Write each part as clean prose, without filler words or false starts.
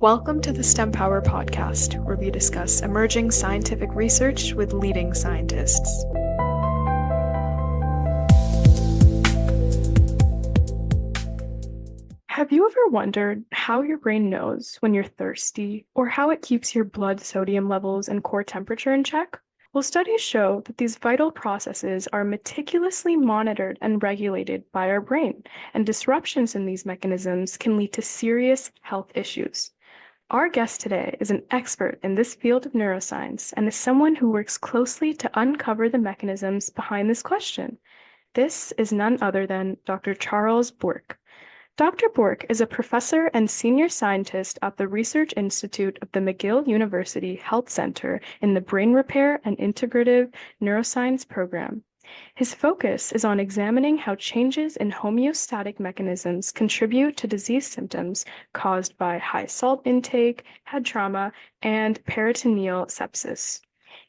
Welcome to the STEM Power podcast, where we discuss emerging scientific research with leading scientists. Have you ever wondered how your brain knows when you're thirsty, or how it keeps your blood sodium levels and core temperature in check? Well, studies show that these vital processes are meticulously monitored and regulated by our brain, and disruptions in these mechanisms can lead to serious health issues. Our guest today is an expert in this field of neuroscience and is someone who works closely to uncover the mechanisms behind this question. This is none other than Dr. Charles Bourque. Dr. Bourque is a professor and senior scientist at the Research Institute of the McGill University Health Center in the Brain Repair and Integrative Neuroscience program. His focus is on examining how changes in homeostatic mechanisms contribute to disease symptoms caused by high salt intake, head trauma, and peritoneal sepsis.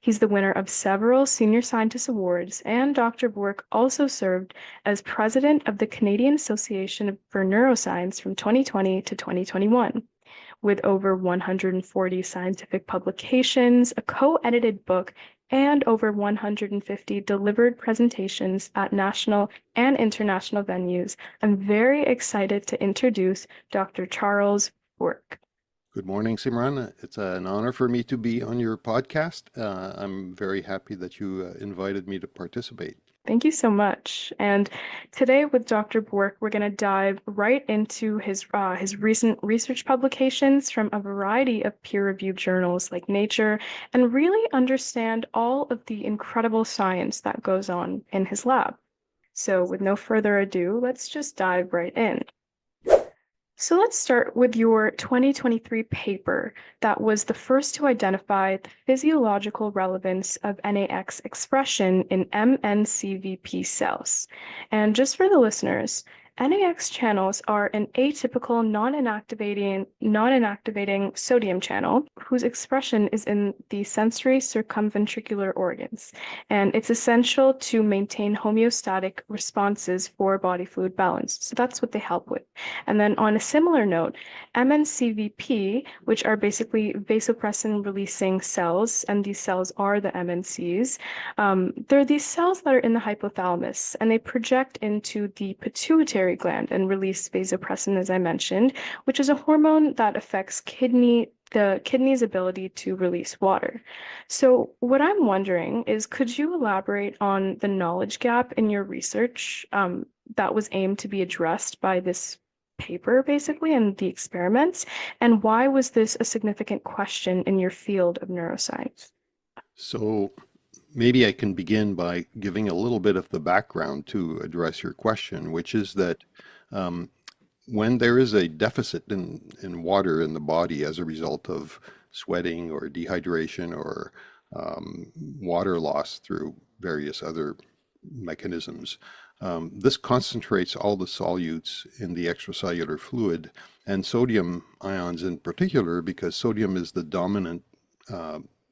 He's the winner of several Senior Scientist Awards, and Dr. Bourque also served as president of the Canadian Association for Neuroscience from 2020 to 2021. With over 140 scientific publications, a co-edited book, and over 150 delivered presentations at national and international venues, I'm very excited to introduce Dr. Charles Bourque. Good morning, Simran. It's an honor for me to be on your podcast. I'm very happy that you invited me to participate. Thank you so much. And today with Dr. Bourque, we're going to dive right into his recent research publications from a variety of peer-reviewed journals like Nature, and really understand all of the incredible science that goes on in his lab. So with no further ado, let's just dive right in. So let's start with your 2023 paper that was the first to identify the physiological relevance of NAX expression in MNCVP cells. And just for the listeners, NAX channels are an atypical non-inactivating sodium channel whose expression is in the sensory circumventricular organs, and it's essential to maintain homeostatic responses for body fluid balance. So that's what they help with. And then on a similar note, MNCVP, which are basically vasopressin-releasing cells, and these cells are the MNCs, they're these cells that are in the hypothalamus, and they project into the pituitary gland and release vasopressin, as I mentioned, which is a hormone that affects the kidney's ability to release water. So what I'm wondering is, could you elaborate on the knowledge gap in your research that was aimed to be addressed by this paper, basically, and the experiments, and why was this a significant question in your field of neuroscience? So maybe I can begin by giving a little bit of the background to address your question, which is that when there is a deficit in water in the body as a result of sweating or dehydration or water loss through various other mechanisms, this concentrates all the solutes in the extracellular fluid, and sodium ions in particular, because sodium is the dominant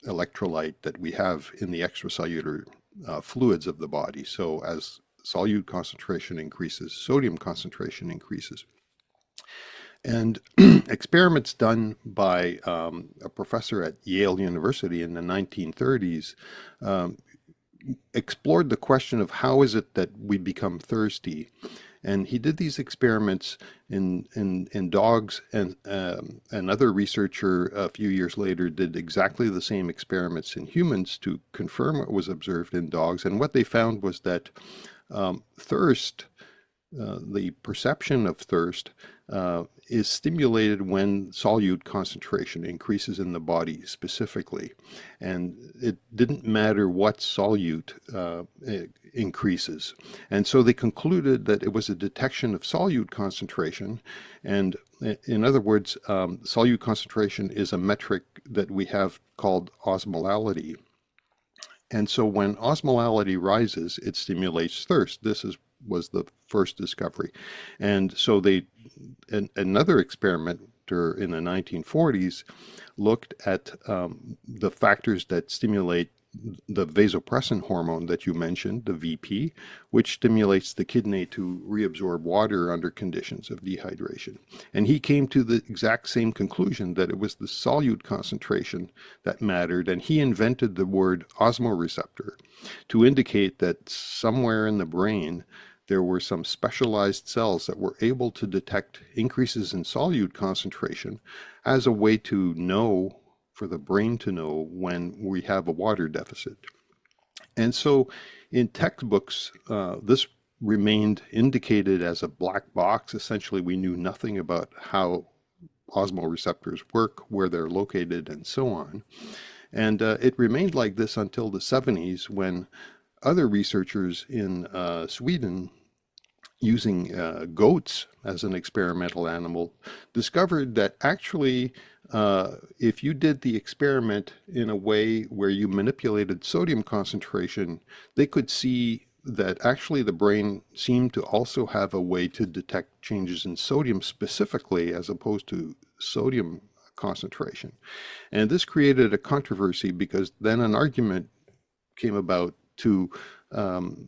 electrolyte that we have in the extracellular fluids of the body. So as solute concentration increases, sodium concentration increases. And experiments done by a professor at Yale University in the 1930s explored the question of how is it that we become thirsty. And he did these experiments in dogs, and another researcher a few years later did exactly the same experiments in humans to confirm what was observed in dogs. And what they found was that thirst, the perception of thirst, is stimulated when solute concentration increases in the body specifically. And it didn't matter what solute increases. And so they concluded that it was a detection of solute concentration. And in other words, solute concentration is a metric that we have called osmolality. And so when osmolality rises, it stimulates thirst. This was the first discovery. And so another experimenter in the 1940s looked at the factors that stimulate the vasopressin hormone that you mentioned, the VP, which stimulates the kidney to reabsorb water under conditions of dehydration. And he came to the exact same conclusion that it was the solute concentration that mattered, and he invented the word osmoreceptor to indicate that somewhere in the brain there were some specialized cells that were able to detect increases in solute concentration as a way to know, for the brain to know when we have a water deficit. And so in textbooks, this remained indicated as a black box. Essentially, we knew nothing about how osmoreceptors work, where they're located, and so on. And it remained like this until the 70s when other researchers in Sweden, using goats as an experimental animal, discovered that actually if you did the experiment in a way where you manipulated sodium concentration, they could see that actually the brain seemed to also have a way to detect changes in sodium specifically as opposed to sodium concentration. And this created a controversy because then an argument came about um,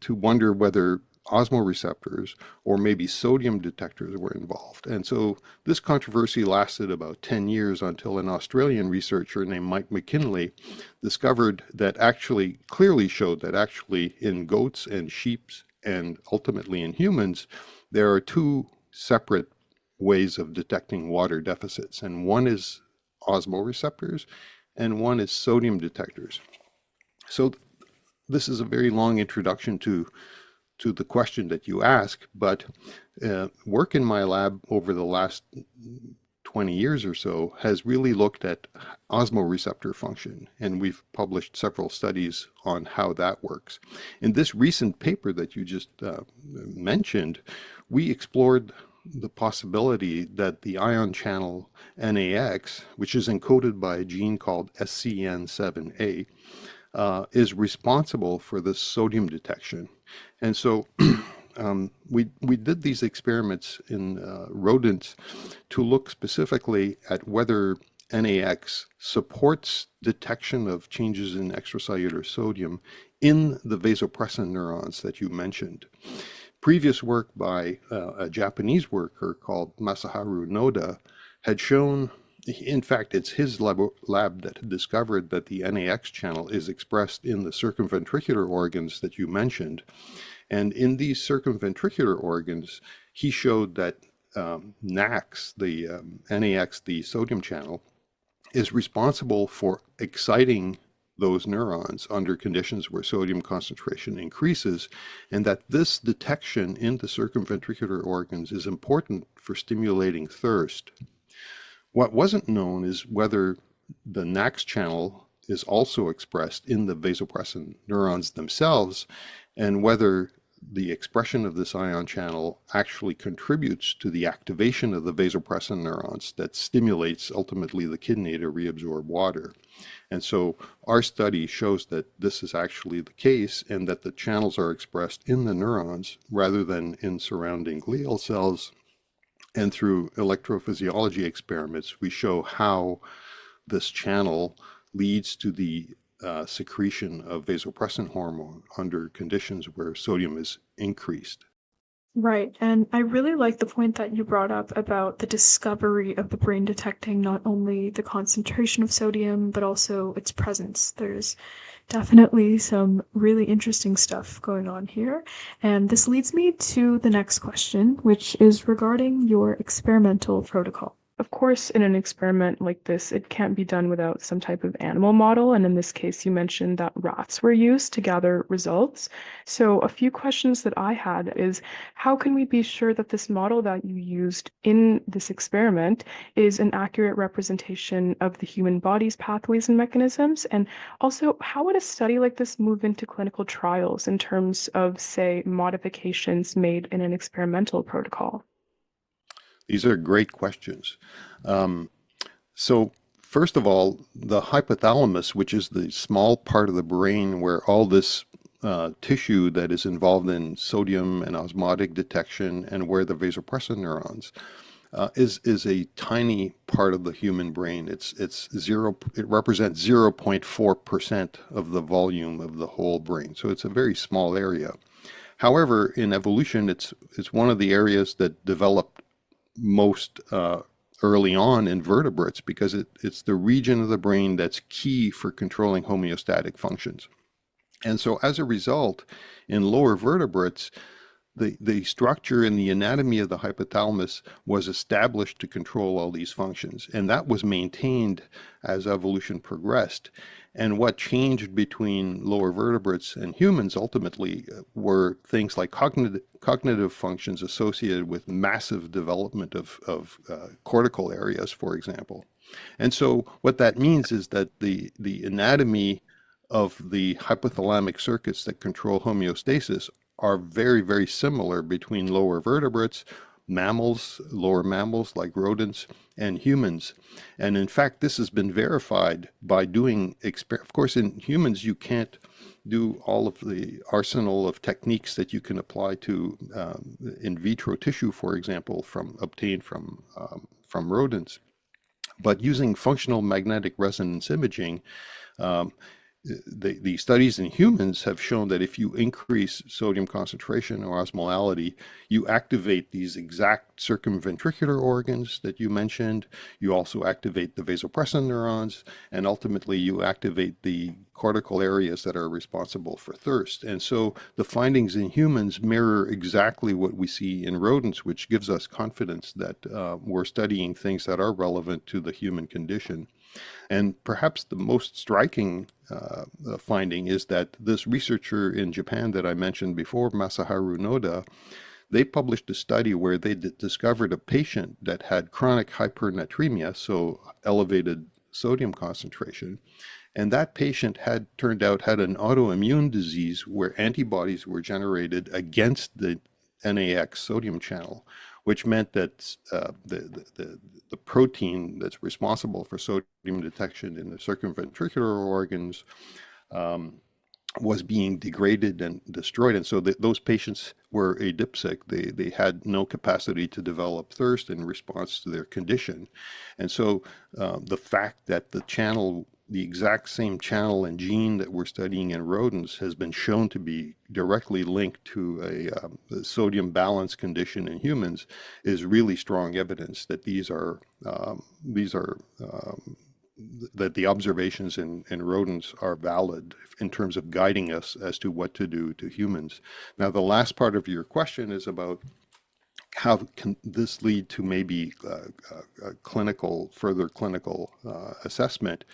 to wonder whether osmoreceptors or maybe sodium detectors were involved. And so this controversy lasted about 10 years until an Australian researcher named Mike McKinley discovered that actually clearly showed that actually in goats and sheep and ultimately in humans, there are two separate ways of detecting water deficits. And one is osmoreceptors and one is sodium detectors. So this is a very long introduction to the question that you ask, but work in my lab over the last 20 years or so has really looked at osmoreceptor function, and we've published several studies on how that works. In this recent paper that you just mentioned, we explored the possibility that the ion channel NAX, which is encoded by a gene called SCN7A, is responsible for the sodium detection. And so we did these experiments in rodents to look specifically at whether NAX supports detection of changes in extracellular sodium in the vasopressin neurons that you mentioned. Previous work by a Japanese worker called Masaharu Noda had shown, in fact, it's his lab that discovered that the NAX channel is expressed in the circumventricular organs that you mentioned. And in these circumventricular organs, he showed that NAX, NAX, the sodium channel, is responsible for exciting those neurons under conditions where sodium concentration increases, and that this detection in the circumventricular organs is important for stimulating thirst. What wasn't known is whether the NAX channel is also expressed in the vasopressin neurons themselves, and whether the expression of this ion channel actually contributes to the activation of the vasopressin neurons that stimulates ultimately the kidney to reabsorb water. And so our study shows that this is actually the case and that the channels are expressed in the neurons rather than in surrounding glial cells. And through electrophysiology experiments, we show how this channel leads to the secretion of vasopressin hormone under conditions where sodium is increased. Right. And I really like the point that you brought up about the discovery of the brain detecting not only the concentration of sodium, but also its presence. There's definitely some really interesting stuff going on here. And this leads me to the next question, which is regarding your experimental protocol. Of course, in an experiment like this, it can't be done without some type of animal model. And in this case, you mentioned that rats were used to gather results. So a few questions that I had is, how can we be sure that this model that you used in this experiment is an accurate representation of the human body's pathways and mechanisms? And also, how would a study like this move into clinical trials in terms of, say, modifications made in an experimental protocol? These are great questions. Um, so first of all, the hypothalamus, which is the small part of the brain where all this tissue that is involved in sodium and osmotic detection and where the vasopressin neurons is a tiny part of the human brain. It's zero. It represents 0.4% of the volume of the whole brain. So it's a very small area. However, in evolution, it's one of the areas that developed most early on in vertebrates because it's the region of the brain that's key for controlling homeostatic functions. And so as a result, in lower vertebrates, the structure and the anatomy of the hypothalamus was established to control all these functions. And that was maintained as evolution progressed. And what changed between lower vertebrates and humans ultimately were things like cognitive functions associated with massive development of cortical areas, for example. And so what that means is that the anatomy of the hypothalamic circuits that control homeostasis are very, very similar between lower vertebrates, mammals, lower mammals like rodents, and humans. And in fact, this has been verified by doing, of course, in humans, you can't do all of the arsenal of techniques that you can apply to in vitro tissue, for example, obtained from rodents. But using functional magnetic resonance imaging, um, the studies in humans have shown that if you increase sodium concentration or osmolality, you activate these exact circumventricular organs that you mentioned. You also activate the vasopressin neurons, and ultimately you activate the cortical areas that are responsible for thirst. And so the findings in humans mirror exactly what we see in rodents, which gives us confidence that we're studying things that are relevant to the human condition. And perhaps the most striking finding is that this researcher in Japan that I mentioned before, Masaharu Noda, they published a study where they discovered a patient that had chronic hypernatremia, so elevated sodium concentration. And that patient had turned out had an autoimmune disease where antibodies were generated against the NAX sodium channel, which meant that the protein that's responsible for sodium detection in the circumventricular organs um, was being degraded and destroyed. And so those patients were adipsic. They had no capacity to develop thirst in response to their condition. And so the fact that the exact same channel and gene that we're studying in rodents has been shown to be directly linked to a sodium balance condition in humans is really strong evidence that that the observations in rodents are valid in terms of guiding us as to what to do to humans. Now, the last part of your question is about how can this lead to maybe further clinical assessment?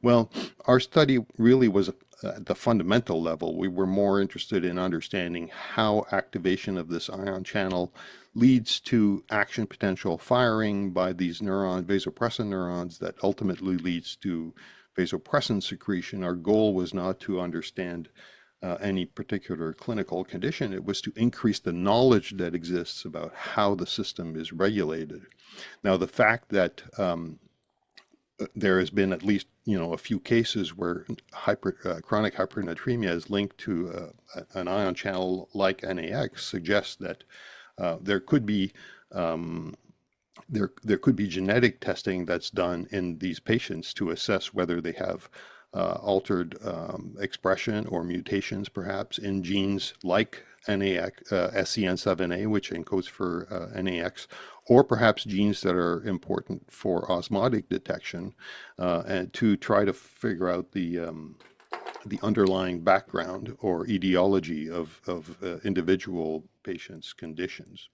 Well, our study really was at the fundamental level. We were more interested in understanding how activation of this ion channel leads to action potential firing by these vasopressin neurons that ultimately leads to vasopressin secretion. Our goal was not to understand any particular clinical condition. It was to increase the knowledge that exists about how the system is regulated. Now, the fact that there has been at least a few cases where chronic hypernatremia is linked to an ion channel like NAX suggests that there could be there could be genetic testing that's done in these patients to assess whether they have altered expression or mutations perhaps in genes like NAX, SCN7A, which encodes for NAX, or perhaps genes that are important for osmotic detection, and to try to figure out the underlying background or etiology of individual patients' conditions.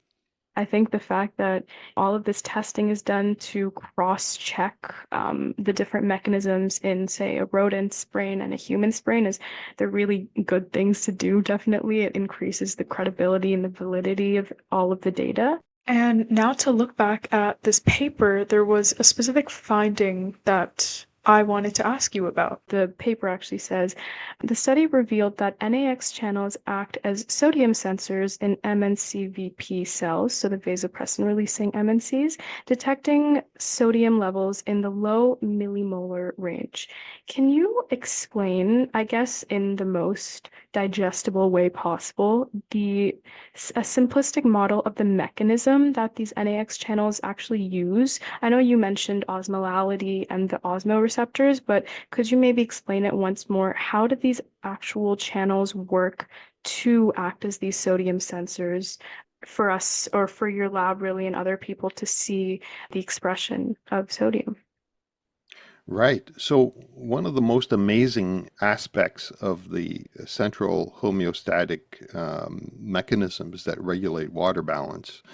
I think the fact that all of this testing is done to cross-check the different mechanisms in, say, a rodent's brain and a human's brain is they're really good things to do, definitely. It increases the credibility and the validity of all of the data. And now to look back at this paper, there was a specific finding that I wanted to ask you about. The paper actually says the study revealed that NAX channels act as sodium sensors in MNCVP cells, so the vasopressin releasing MNCs, detecting sodium levels in the low millimolar range. Can you explain, I guess, in the most digestible way possible, a simplistic model of the mechanism that these NAX channels actually use? I know you mentioned osmolality and the osmoreceptors, but could you maybe explain it once more? How do these actual channels work to act as these sodium sensors for us or for your lab, really, and other people to see the expression of sodium? Right. So, one of the most amazing aspects of the central homeostatic mechanisms that regulate water balance,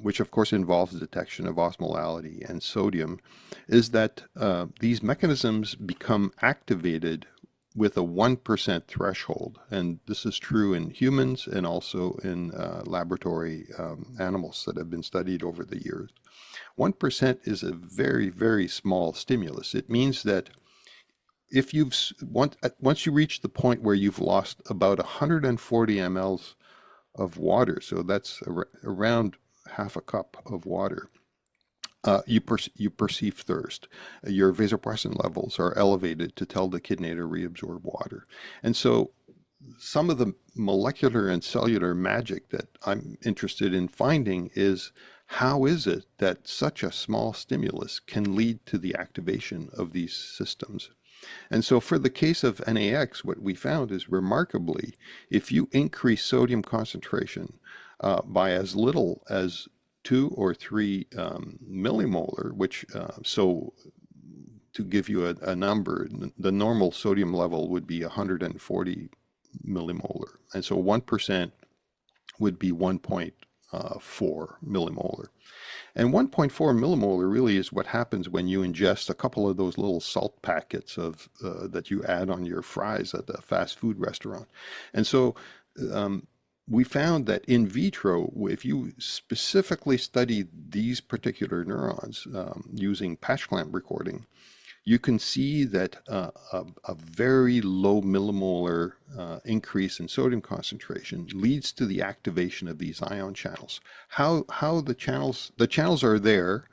which of course involves the detection of osmolality and sodium, is that these mechanisms become activated with a 1% threshold. And this is true in humans and also in laboratory animals that have been studied over the years. 1% is a very, very small stimulus. It means that if once you reach the point where you've lost about 140 mLs of water, so that's around half a cup of water, you perceive thirst. Your vasopressin levels are elevated to tell the kidney to reabsorb water. And so some of the molecular and cellular magic that I'm interested in finding is how is it that such a small stimulus can lead to the activation of these systems? And so for the case of NAX, what we found is remarkably, if you increase sodium concentration by as little as 2 or 3 millimolar, which so to give you a number, the normal sodium level would be 140 millimolar. And so 1% would be 1.4 millimolar. And 1.4 millimolar really is what happens when you ingest a couple of those little salt packets of that you add on your fries at the fast food restaurant. And so we found that in vitro, if you specifically study these particular neurons using patch clamp recording, you can see that a very low millimolar increase in sodium concentration leads to the activation of these ion channels. How the channels are there,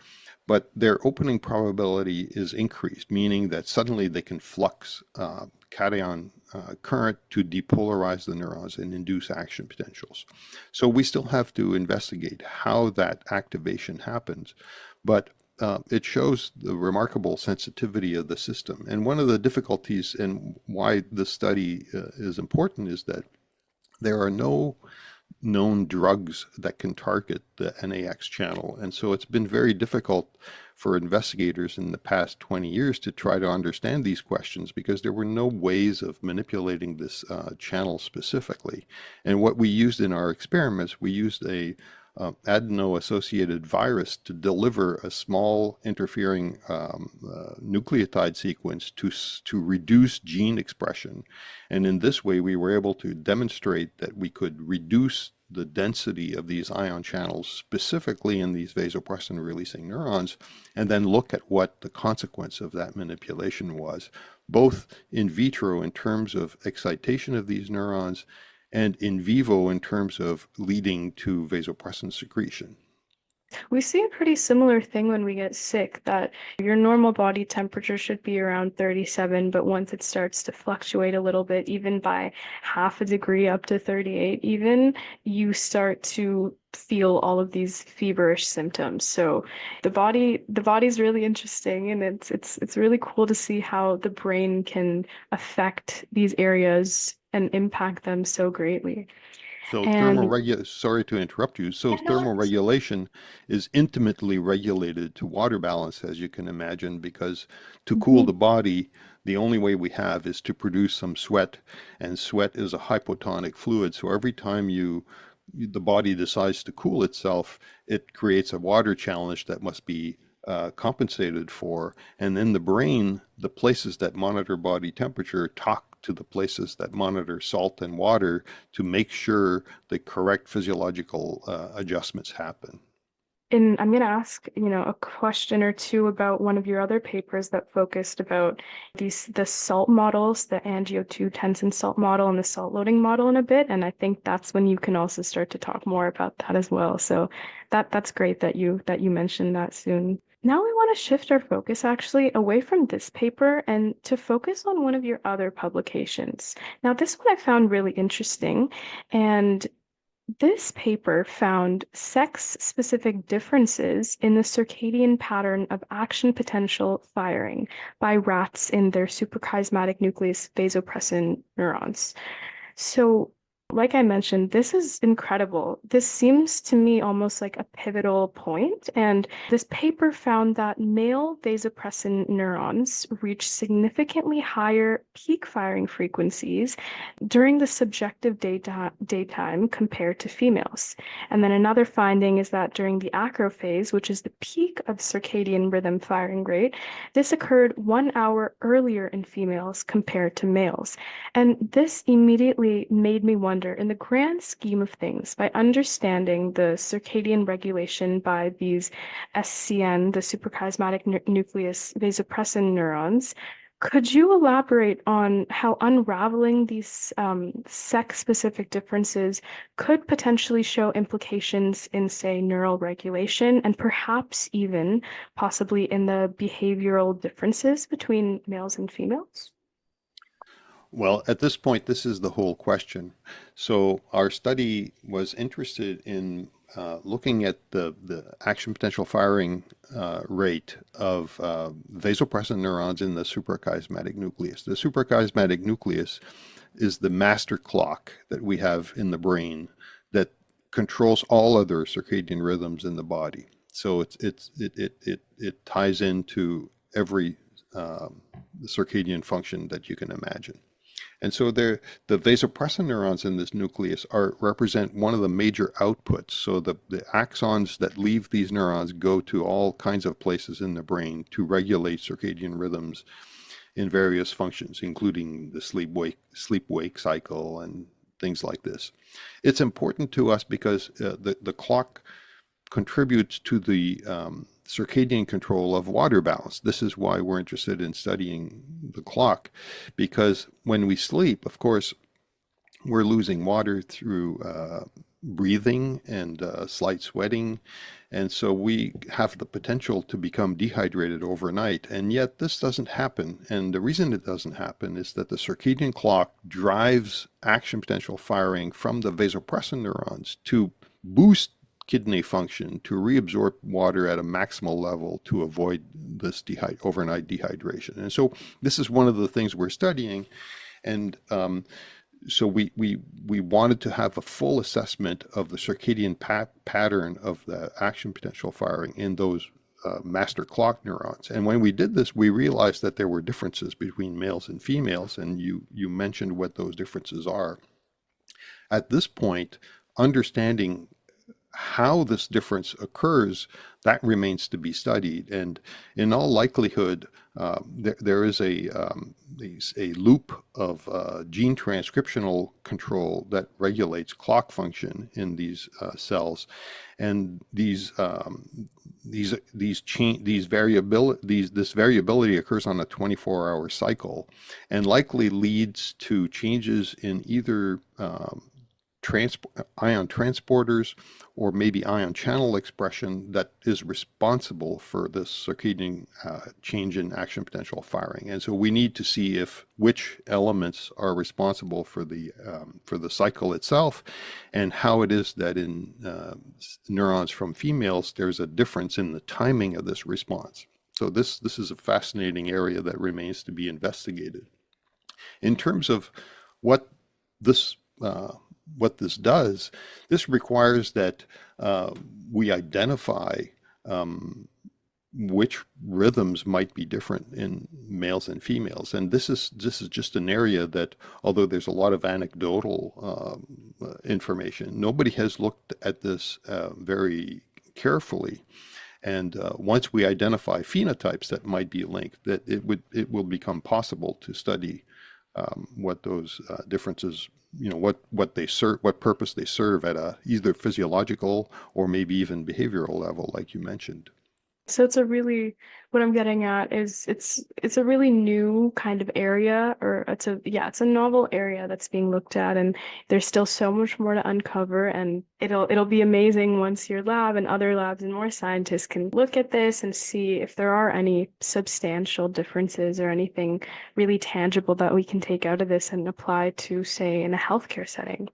but their opening probability is increased, meaning that suddenly they can flux cation current to depolarize the neurons and induce action potentials. So we still have to investigate how that activation happens, but it shows the remarkable sensitivity of the system. And one of the difficulties and why this study is important is that there are no known drugs that can target the NAX channel. And so it's been very difficult for investigators in the past 20 years to try to understand these questions because there were no ways of manipulating this channel specifically. And what we used in our experiments, we used a adeno-associated virus to deliver a small interfering nucleotide sequence to reduce gene expression. And in this way, we were able to demonstrate that we could reduce the density of these ion channels, specifically in these vasopressin releasing neurons, and then look at what the consequence of that manipulation was, both in vitro in terms of excitation of these neurons and in vivo in terms of leading to vasopressin secretion. We see a pretty similar thing when we get sick, that your normal body temperature should be around 37, but once it starts to fluctuate a little bit, even by half a degree up to 38 even, you start to feel all of these feverish symptoms. So the body's really interesting, and it's really cool to see how the brain can affect these areas and impact them so greatly. So And sorry to interrupt you. So yeah, no worries. thermoregulation is intimately regulated to water balance, as you can imagine, because to cool Mhm. the body, the only way we have is to produce some sweat, and sweat is a hypotonic fluid. So every time the body decides to cool itself, it creates a water challenge that must be compensated for. And then the brain, the places that monitor body temperature, talk to the places that monitor salt and water to make sure the correct physiological adjustments happen. And I'm going to ask, a question or two about one of your other papers that focused about the salt models, the angiotensin salt model and the salt loading model in a bit. And I think that's when you can also start to talk more about that as well. So that's great that you mentioned that soon. Now we want to shift our focus actually away from this paper and to focus on one of your other publications. Now, this one I found really interesting, and this paper found sex-specific differences in the circadian pattern of action potential firing by rats in their suprachiasmatic nucleus vasopressin neurons. So, like I mentioned, this is incredible. This seems to me almost like a pivotal point, and this paper found that male vasopressin neurons reach significantly higher peak firing frequencies during the subjective daytime compared to females. And then another finding is that during the acrophase, which is the peak of circadian rhythm firing rate, this occurred 1 hour earlier in females compared to males. And this immediately made me wonder, in the grand scheme of things, by understanding the circadian regulation by these SCN, the suprachiasmatic nucleus vasopressin neurons, could you elaborate on how unraveling these sex-specific differences could potentially show implications in, say, neural regulation and perhaps even possibly in the behavioral differences between males and females? Well, at this point, this is the whole question. So our study was interested in looking at the action potential firing rate of vasopressin neurons in the suprachiasmatic nucleus. The suprachiasmatic nucleus is the master clock that we have in the brain that controls all other circadian rhythms in the body. So it ties into every circadian function that you can imagine. And so the vasopressin neurons in this nucleus represent one of the major outputs. So the axons that leave these neurons go to all kinds of places in the brain to regulate circadian rhythms in various functions, including the sleep-wake cycle and things like this. It's important to us because the clock contributes to the circadian control of water balance. This is why we're interested in studying the clock, because when we sleep, of course, we're losing water through breathing and slight sweating. And so we have the potential to become dehydrated overnight. And yet this doesn't happen. And the reason it doesn't happen is that the circadian clock drives action potential firing from the vasopressin neurons to boost kidney function, to reabsorb water at a maximal level to avoid this overnight dehydration. And so this is one of the things we're studying. And so we wanted to have a full assessment of the circadian pattern of the action potential firing in those master clock neurons. And when we did this, we realized that there were differences between males and females, and you mentioned what those differences are. At this point, understanding how this difference occurs, that remains to be studied. And in all likelihood, there is a loop of gene transcriptional control that regulates clock function in these cells, and this variability occurs on a 24-hour cycle, and likely leads to changes in either ion transporters or maybe ion channel expression that is responsible for this circadian change in action potential firing. And so we need to see which elements are responsible for the cycle itself, and how it is that in neurons from females there's a difference in the timing of this response. So this is a fascinating area that remains to be investigated. In terms of what this does, this requires that we identify which rhythms might be different in males and females. And this is just an area that, although there's a lot of anecdotal information, nobody has looked at this very carefully. And once we identify phenotypes that might be linked, that it will become possible to study what those differences, what they serve, what purpose they serve at a either physiological or maybe even behavioral level, like you mentioned. So it's a really, what I'm getting at is it's a really new kind of area, or it's a novel area that's being looked at, and there's still so much more to uncover, and it'll be amazing once your lab and other labs and more scientists can look at this and see if there are any substantial differences or anything really tangible that we can take out of this and apply to, say, in a healthcare setting.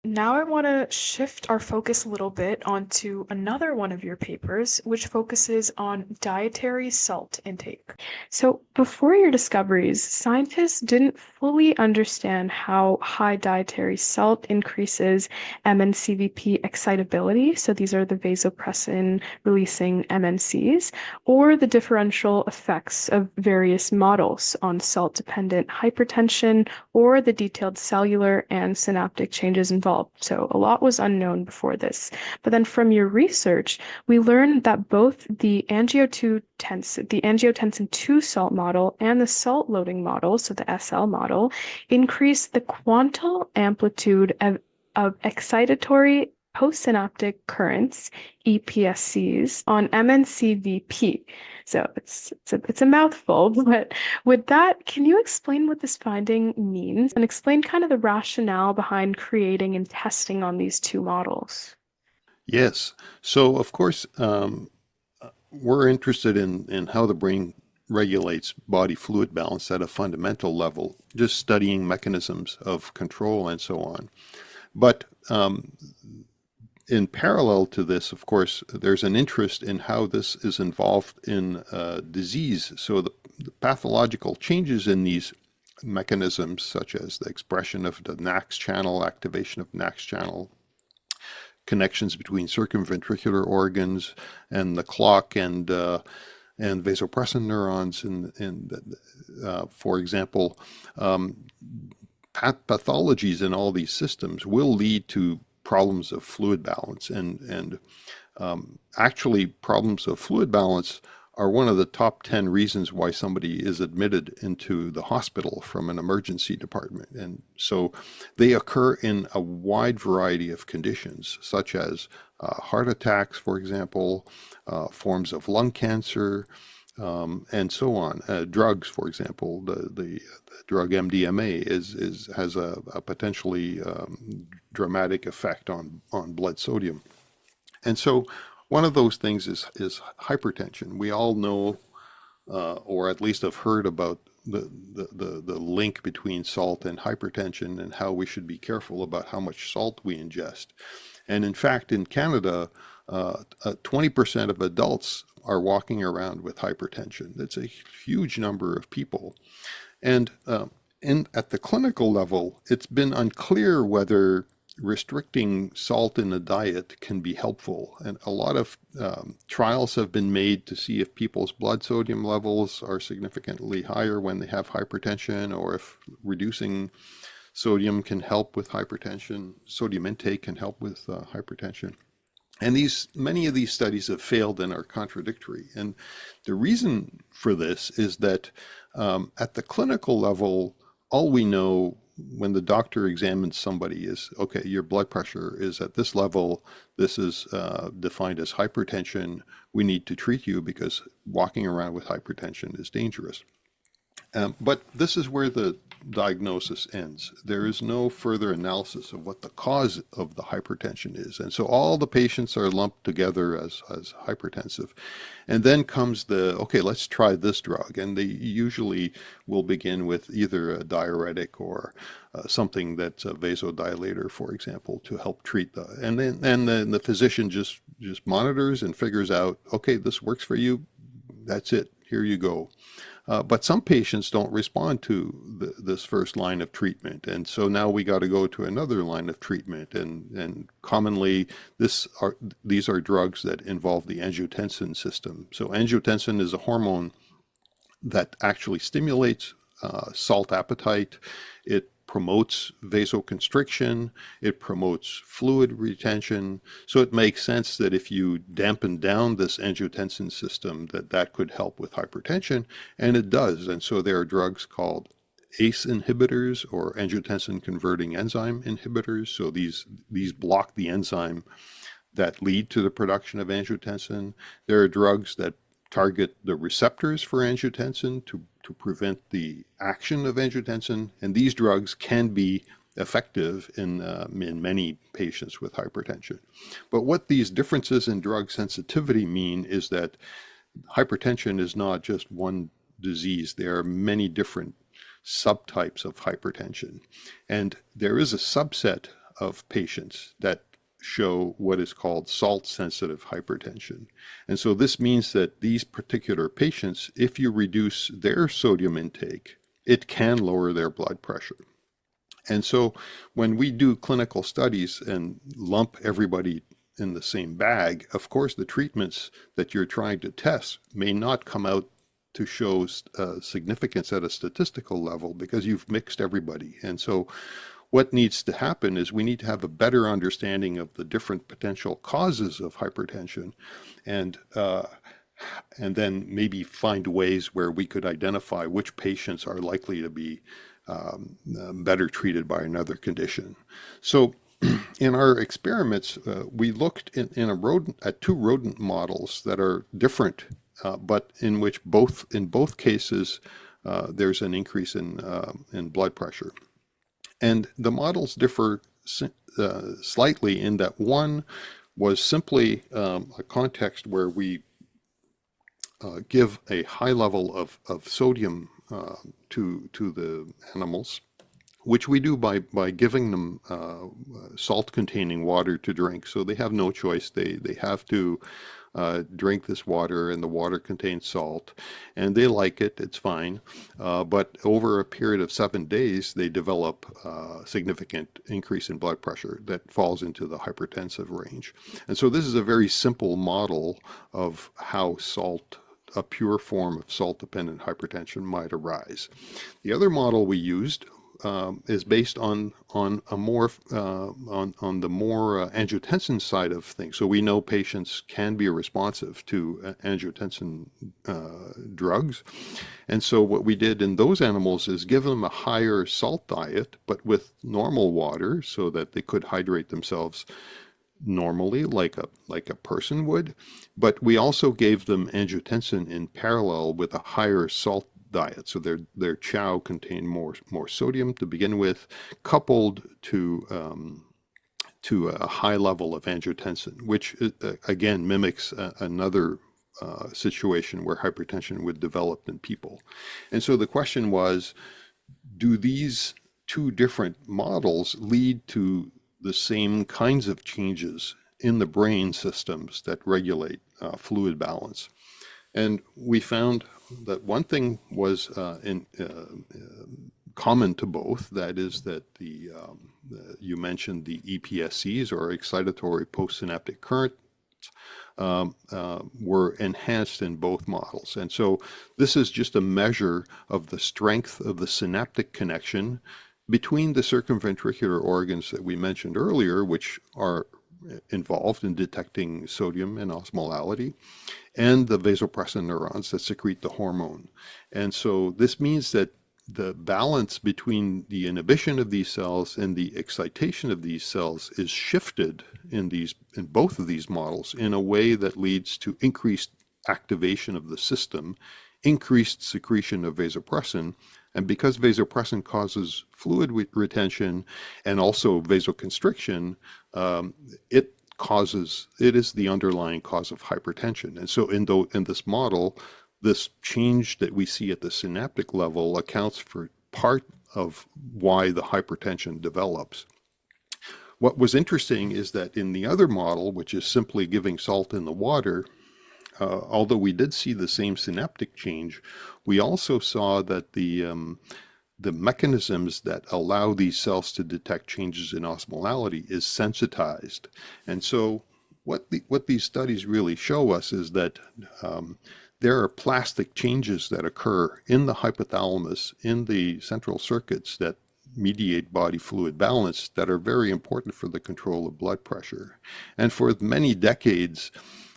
Now I want to shift our focus a little bit onto another one of your papers, which focuses on dietary salt intake. So, before your discoveries, scientists didn't fully understand how high dietary salt increases MNCVP excitability. So, these are the vasopressin releasing MNCs, or the differential effects of various models on salt dependent hypertension or the detailed cellular and synaptic changes involved. So a lot was unknown before this. But then from your research, we learned that both the angiotensin 2 salt model and the salt loading model, so the SL model, increase the quantal amplitude of excitatory postsynaptic currents, EPSCs, on MNCVP. So it's a mouthful, but with that, can you explain what this finding means and explain kind of the rationale behind creating and testing on these two models? Yes. So, of course, we're interested in how the brain regulates body fluid balance at a fundamental level, just studying mechanisms of control and so on. But in parallel to this, of course, there's an interest in how this is involved in disease. So the pathological changes in these mechanisms, such as the expression of the NAX channel, activation of NAX channel, connections between circumventricular organs and the clock and vasopressin neurons, for example, pathologies in all these systems will lead to problems of fluid balance, and actually problems of fluid balance are one of the top 10 reasons why somebody is admitted into the hospital from an emergency department. And so they occur in a wide variety of conditions, such as heart attacks, for example, forms of lung cancer, and so on. Drugs, for example, the drug MDMA has a potentially dramatic effect on blood sodium. And so one of those things is hypertension. We all know, or at least have heard about the link between salt and hypertension and how we should be careful about how much salt we ingest. And in fact, in Canada, 20% of adults are walking around with hypertension. That's a huge number of people. And at the clinical level, it's been unclear whether restricting salt in the diet can be helpful. And a lot of trials have been made to see if people's blood sodium levels are significantly higher when they have hypertension, or if reducing sodium can help with hypertension, sodium intake can help with hypertension. And many of these studies have failed and are contradictory. And the reason for this is that at the clinical level, all we know when the doctor examines somebody is, okay, your blood pressure is at this level. This is defined as hypertension. We need to treat you because walking around with hypertension is dangerous. But this is where the diagnosis ends. There is no further analysis of what the cause of the hypertension is. And so all the patients are lumped together as hypertensive. And then comes okay, let's try this drug. And they usually will begin with either a diuretic or something that's a vasodilator, for example, to help treat and then the physician just monitors and figures out, okay, this works for you. That's it. Here you go. But some patients don't respond to this first line of treatment. And so now we got to go to another line of treatment. And commonly, these are drugs that involve the angiotensin system. So angiotensin is a hormone that actually stimulates salt appetite. It promotes vasoconstriction, it promotes fluid retention. So it makes sense that if you dampen down this angiotensin system, that could help with hypertension, and it does. And so there are drugs called ACE inhibitors or angiotensin converting enzyme inhibitors. So these block the enzyme that lead to the production of angiotensin. There are drugs that target the receptors for angiotensin to prevent the action of angiotensin, and these drugs can be effective in many patients with hypertension. But what these differences in drug sensitivity mean is that hypertension is not just one disease. There are many different subtypes of hypertension. And there is a subset of patients that show what is called salt-sensitive hypertension. And so this means that these particular patients, if you reduce their sodium intake, it can lower their blood pressure. And so when we do clinical studies and lump everybody in the same bag, of course, the treatments that you're trying to test may not come out to show significance at a statistical level because you've mixed everybody. And so what needs to happen is we need to have a better understanding of the different potential causes of hypertension, and then maybe find ways where we could identify which patients are likely to be better treated by another condition. So in our experiments, we looked at two rodent models that are different, but in which in both cases there's an increase in blood pressure. And the models differ slightly in that one was simply a context where we give a high level of sodium to the animals, which we do by giving them salt-containing water to drink. So they have no choice. They have to drink this water, and the water contains salt, and they like it. It's fine. But over a period of 7 days, they develop a significant increase in blood pressure that falls into the hypertensive range. And so this is a very simple model of how a pure form of salt-dependent hypertension might arise. The other model we used is based on the more angiotensin side of things. So we know patients can be responsive to angiotensin drugs, and so what we did in those animals is give them a higher salt diet, but with normal water, so that they could hydrate themselves normally like a person would. But we also gave them angiotensin in parallel with a higher salt diet. So their chow contained more sodium to begin with, coupled to a high level of angiotensin, which again mimics another situation where hypertension would develop in people. And so the question was, do these two different models lead to the same kinds of changes in the brain systems that regulate fluid balance? And we found that one thing was common to both. That is that you mentioned the EPSCs, or excitatory postsynaptic currents, were enhanced in both models. And so this is just a measure of the strength of the synaptic connection between the circumventricular organs that we mentioned earlier, which are involved in detecting sodium and osmolality, and the vasopressin neurons that secrete the hormone. And so this means that the balance between the inhibition of these cells and the excitation of these cells is shifted in both of these models in a way that leads to increased activation of the system, increased secretion of vasopressin. And because vasopressin causes fluid retention and also vasoconstriction, it is the underlying cause of hypertension. And so in this model, this change that we see at the synaptic level accounts for part of why the hypertension develops. What was interesting is that in the other model, which is simply giving salt in the water, although we did see the same synaptic change, we also saw that the mechanisms that allow these cells to detect changes in osmolality is sensitized. And so what these studies really show us is that there are plastic changes that occur in the hypothalamus, in the central circuits that mediate body fluid balance, that are very important for the control of blood pressure. And for many decades,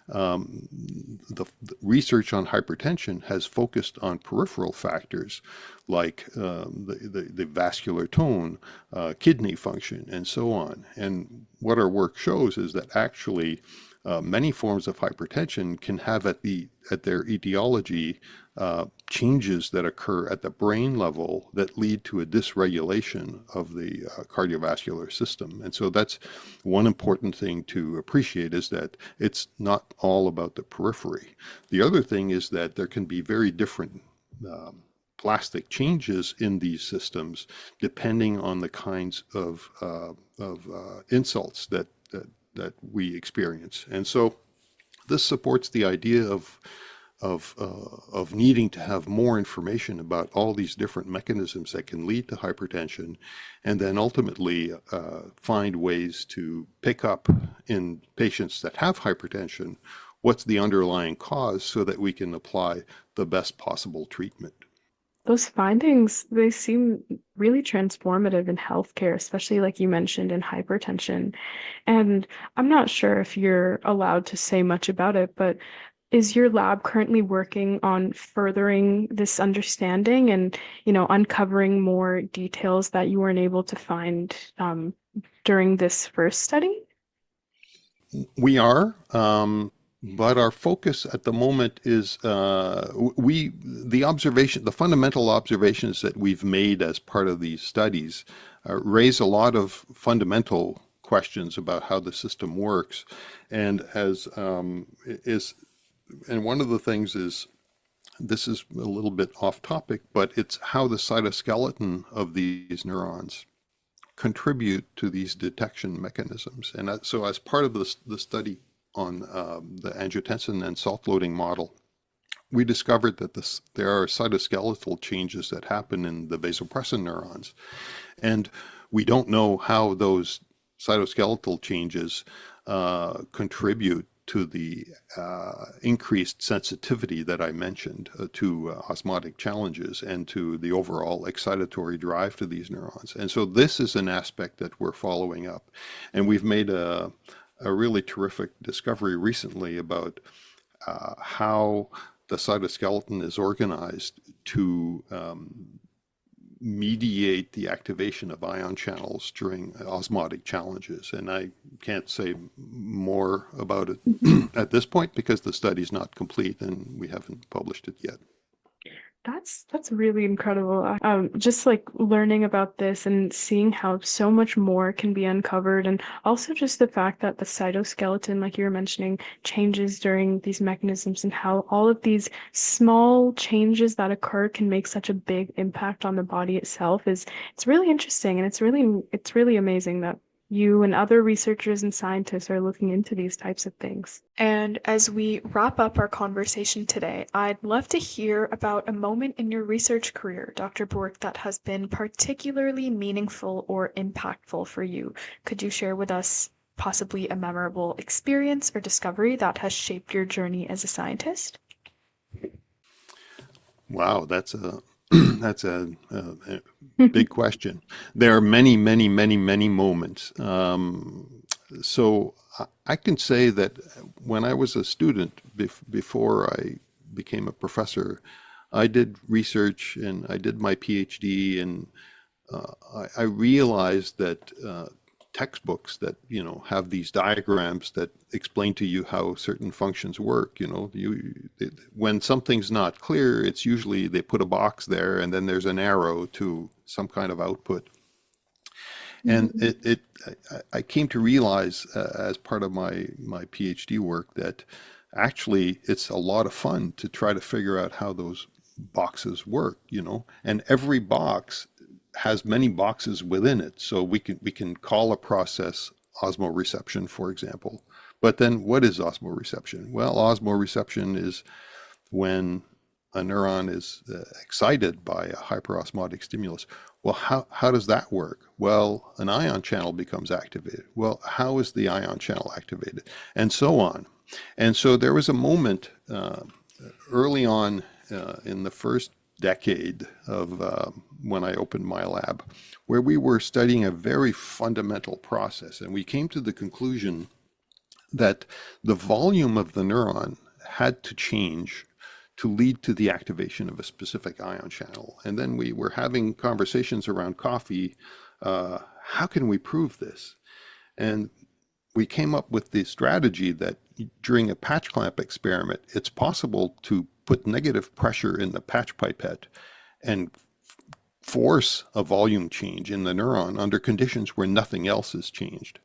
the research on hypertension has focused on peripheral factors like the vascular tone, kidney function, and so on. And what our work shows is that actually many forms of hypertension can have at their etiology changes that occur at the brain level that lead to a dysregulation of the cardiovascular system. And so that's one important thing to appreciate, is that it's not all about the periphery. The other thing is that there can be very different plastic changes in these systems depending on the kinds of insults that we experience. And so this supports the idea of needing to have more information about all these different mechanisms that can lead to hypertension, and then ultimately find ways to pick up in patients that have hypertension what's the underlying cause so that we can apply the best possible treatment. Those findings, they seem really transformative in healthcare, especially like you mentioned in hypertension. And I'm not sure if you're allowed to say much about it, but is your lab currently working on furthering this understanding and, uncovering more details that you weren't able to find during this first study? We are, but our focus at the moment is the fundamental observations that we've made as part of these studies raise a lot of fundamental questions about how the system works, and and one of the things is, this is a little bit off topic, but it's how the cytoskeleton of these neurons contribute to these detection mechanisms. And so as part of the study on the angiotensin and salt loading model, we discovered that there are cytoskeletal changes that happen in the vasopressin neurons. And we don't know how those cytoskeletal changes contribute to the increased sensitivity that I mentioned to osmotic challenges and to the overall excitatory drive to these neurons. And so this is an aspect that we're following up. And we've made a really terrific discovery recently about how the cytoskeleton is organized to mediate the activation of ion channels during osmotic challenges. And I can't say more about it at this point because the study's not complete and we haven't published it yet. That's really incredible. Just like learning about this and seeing how so much more can be uncovered, and also just the fact that the cytoskeleton, like you were mentioning, changes during these mechanisms, and how all of these small changes that occur can make such a big impact on the body itself it's really interesting, and it's really amazing that you and other researchers and scientists are looking into these types of things. And as we wrap up our conversation today, I'd love to hear about a moment in your research career, Dr. Bourque, that has been particularly meaningful or impactful for you. Could you share with us possibly a memorable experience or discovery that has shaped your journey as a scientist? Wow, that's a that's a big question. There are many, many, many, many moments. So I can say that when I was a student, before I became a professor, I did research and I did my PhD, and I realized that textbooks that have these diagrams that explain to you how certain functions work. When something's not clear, it's usually they put a box there and then there's an arrow to some kind of output. And I came to realize as part of my PhD work that actually it's a lot of fun to try to figure out how those boxes work, and every box has many boxes within it. So we can call a process osmoreception, for example. But then what is osmoreception? Well, osmoreception is when a neuron is excited by a hyperosmotic stimulus. Well, how does that work? Well, an ion channel becomes activated. Well, how is the ion channel activated? And so on. And so there was a moment early on in the first decade of when I opened my lab, where we were studying a very fundamental process. And we came to the conclusion that the volume of the neuron had to change to lead to the activation of a specific ion channel. And then we were having conversations around coffee. How can we prove this? And we came up with the strategy that during a patch clamp experiment, it's possible to put negative pressure in the patch pipette and force a volume change in the neuron under conditions where nothing else has changed.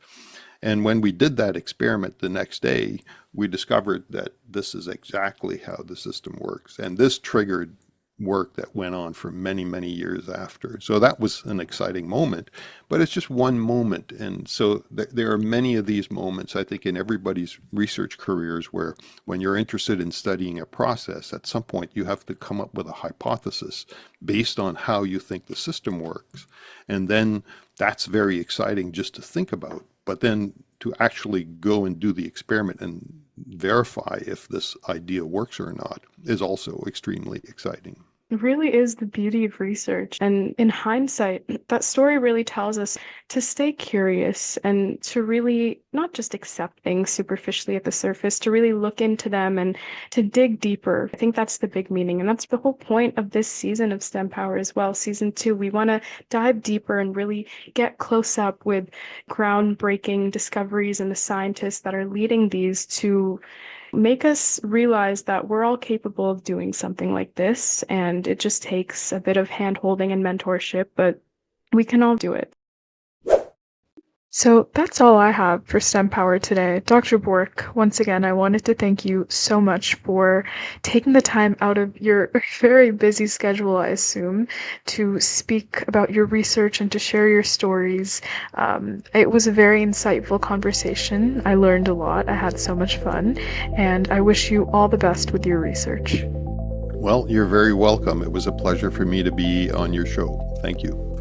And when we did that experiment the next day, we discovered that this is exactly how the system works. And this triggered work that went on for many, many years after. So that was an exciting moment, but it's just one moment. And so there are many of these moments, I think, in everybody's research careers where when you're interested in studying a process, at some point you have to come up with a hypothesis based on how you think the system works. And then that's very exciting just to think about. But then to actually go and do the experiment and verify if this idea works or not is also extremely exciting. It really is the beauty of research. And in hindsight, that story really tells us to stay curious and to really not just accept things superficially at the surface, to really look into them and to dig deeper. I think that's the big meaning. And that's the whole point of this season of STEM Power as well. Season 2, we want to dive deeper and really get close up with groundbreaking discoveries and the scientists that are leading these to make us realize that we're all capable of doing something like this, and it just takes a bit of hand-holding and mentorship, but we can all do it. So that's all I have for STEM Power today. Dr. Bourque, once again, I wanted to thank you so much for taking the time out of your very busy schedule, I assume, to speak about your research and to share your stories. It was a very insightful conversation. I learned a lot. I had so much fun, and I wish you all the best with your research. Well, you're very welcome. It was a pleasure for me to be on your show. Thank you.